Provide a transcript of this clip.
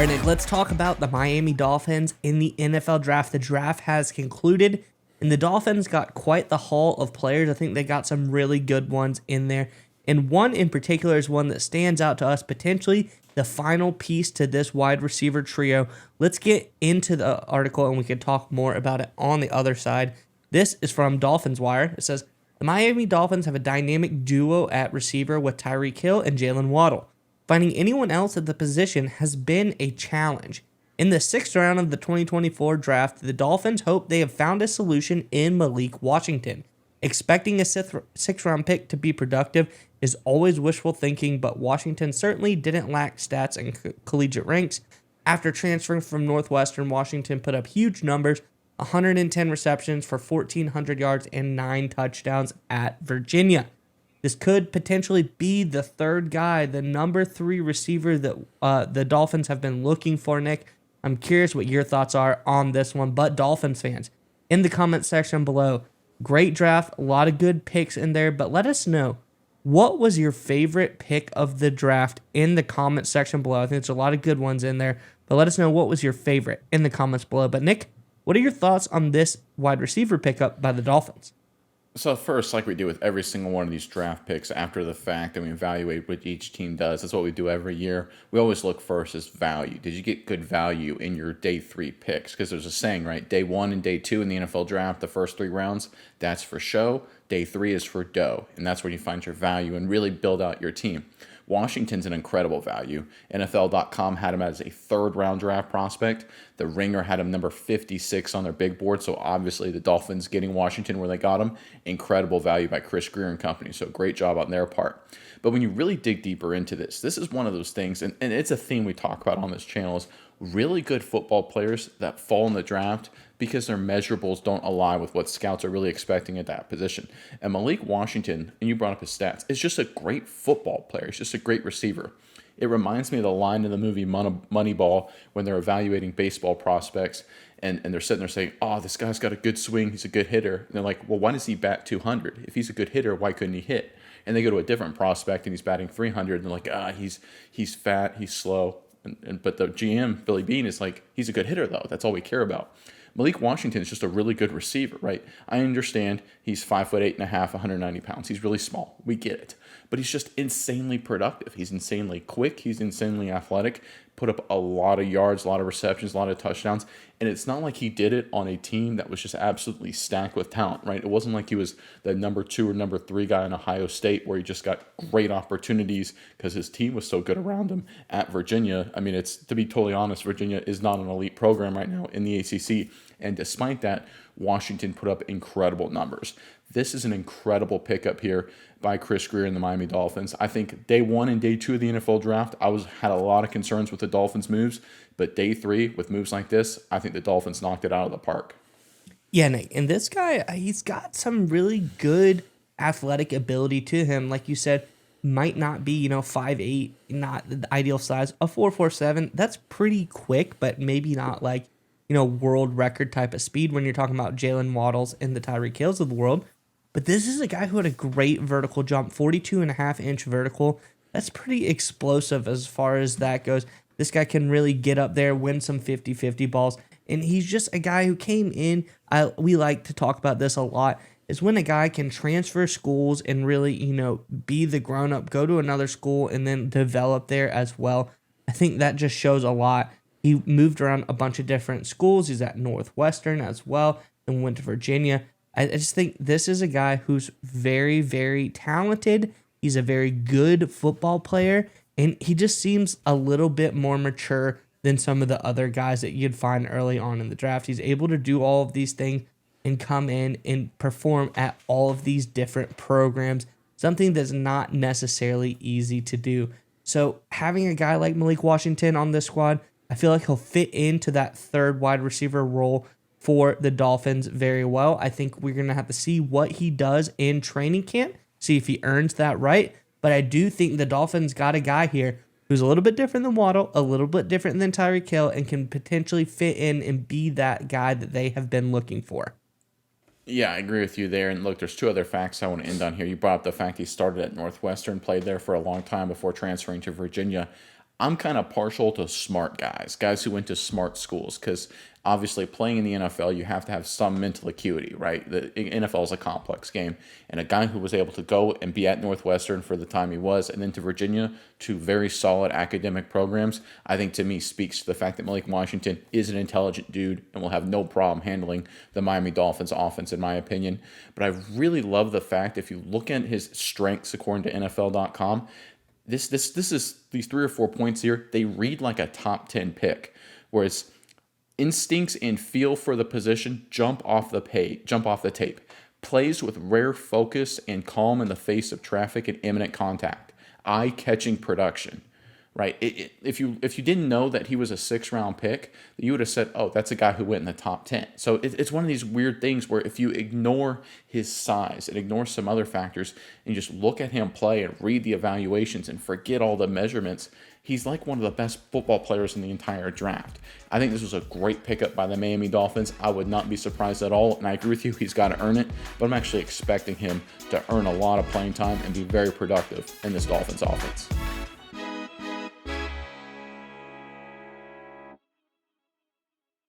All right, Nick, let's talk about the Miami Dolphins in the NFL draft. The draft has concluded, and the Dolphins got quite the haul of players. I think they got some really good ones in there. And one in particular is one that stands out to us, potentially the final piece to this wide receiver trio. Let's get into the article, and we can talk more about it on the other side. This is from Dolphins Wire. It says, the Miami Dolphins have a dynamic duo at receiver with Tyreek Hill and Jalen Waddle. Finding anyone else at the position has been a challenge. In the sixth round of the 2024 draft, the Dolphins hope they have found a solution in Malik Washington. Expecting a sixth round pick to be productive is always wishful thinking, but Washington certainly didn't lack stats in collegiate ranks. After transferring from Northwestern, Washington put up huge numbers, 110 receptions for 1,400 yards and 9 touchdowns at Virginia. This could potentially be the third guy, the number 3 receiver that the Dolphins have been looking for, Nick. I'm curious what your thoughts are on this one, but Dolphins fans, in the comment section below, great draft, a lot of good picks in there, but let us know, what was your favorite pick of the draft in the comment section below? I think there's a lot of good ones in there, but let us know what was your favorite in the comments below. But Nick, what are your thoughts on this wide receiver pickup by the Dolphins? So first, like we do with every single one of these draft picks after the fact, and we evaluate what each team does. That's what we do every year. We always look first as value. Did you get good value in your day 3 picks? Because there's a saying, right? Day 1 and day 2 in the NFL draft, the first 3 rounds, that's for show. Day 3 is for dough, and that's where you find your value and really build out your team. Washington's an incredible value. NFL.com had him as a 3rd round draft prospect. The Ringer had him number 56 on their big board. So obviously the Dolphins getting Washington where they got him, incredible value by Chris Greer and company. So great job on their part. But when you really dig deeper into this is one of those things, and it's a theme we talk about on this channel, is really good football players that fall in the draft because their measurables don't align with what scouts are really expecting at that position. And Malik Washington, and you brought up his stats, is just a great football player. He's just a great receiver. It reminds me of the line in the movie Moneyball when they're evaluating baseball prospects and they're sitting there saying, oh, this guy's got a good swing, he's a good hitter. And they're like, well, why does he bat 200? If he's a good hitter, why couldn't he hit? And they go to a different prospect and he's batting 300 and they're like, he's fat, he's slow. But the GM, Billy Beane, is like, he's a good hitter, though. That's all we care about. Malik Washington is just a really good receiver, right? I understand he's 5'8.5", 190 pounds. He's really small. We get it. But he's just insanely productive. He's insanely quick. He's insanely athletic. Put up a lot of yards, a lot of receptions, a lot of touchdowns. And it's not like he did it on a team that was just absolutely stacked with talent, right? It wasn't like he was the number 2 or number 3 guy in Ohio State where he just got great opportunities because his team was so good around him at Virginia. I mean, it's, to be totally honest, Virginia is not an elite program right now in the ACC. And despite that, Washington put up incredible numbers. This is an incredible pickup here by Chris Greer and the Miami Dolphins. I think day 1 and day 2 of the NFL draft, had a lot of concerns with the Dolphins' moves, but day 3 with moves like this, I think the Dolphins knocked it out of the park. Yeah, Nick, and this guy, he's got some really good athletic ability to him. Like you said, might not be, 5'8", not the ideal size. A 4.47, that's pretty quick, but maybe not like, world record type of speed when you're talking about Jalen Waddles and the Tyreek Hills of the world. But this is a guy who had a great vertical jump, 42.5-inch vertical. That's pretty explosive as far as that goes. This guy can really get up there, win some 50-50 balls. And he's just a guy who came in. We like to talk about this a lot, is when a guy can transfer schools and really, be the grown-up, go to another school, and then develop there as well. I think that just shows a lot. He moved around a bunch of different schools. He's at Northwestern as well and went to Virginia. I just think this is a guy who's very, very talented. He's a very good football player, and he just seems a little bit more mature than some of the other guys that you'd find early on in the draft. He's able to do all of these things and come in and perform at all of these different programs, something that's not necessarily easy to do. So having a guy like Malik Washington on this squad, I feel like he'll fit into that 3rd wide receiver role for the Dolphins very well. I think we're going to have to see what he does in training camp, see if he earns that right. But I do think the Dolphins got a guy here who's a little bit different than Waddle, a little bit different than Tyreek Hill, and can potentially fit in and be that guy that they have been looking for. Yeah, I agree with you there. And look, there's 2 other facts I want to end on here. You brought up the fact he started at Northwestern, played there for a long time before transferring to Virginia. I'm kind of partial to smart guys who went to smart schools, because obviously playing in the NFL, you have to have some mental acuity, right? The NFL is a complex game. And a guy who was able to go and be at Northwestern for the time he was, and then to Virginia, two very solid academic programs, I think to me speaks to the fact that Malik Washington is an intelligent dude and will have no problem handling the Miami Dolphins offense, in my opinion. But I really love the fact, if you look at his strengths according to NFL.com, this is these 3 or 4 points here, they read like a top 10 pick, whereas instincts and feel for the position jump off the tape. Plays with rare focus and calm in the face of traffic and imminent contact. Eye-catching production. Right? If you didn't know that he was a 6th-round pick, you would have said, oh, that's a guy who went in the top 10. So it's one of these weird things where if you ignore his size and ignore some other factors and you just look at him play and read the evaluations and forget all the measurements, he's like one of the best football players in the entire draft. I think this was a great pickup by the Miami Dolphins. I would not be surprised at all, and I agree with you, he's got to earn it, but I'm actually expecting him to earn a lot of playing time and be very productive in this Dolphins offense.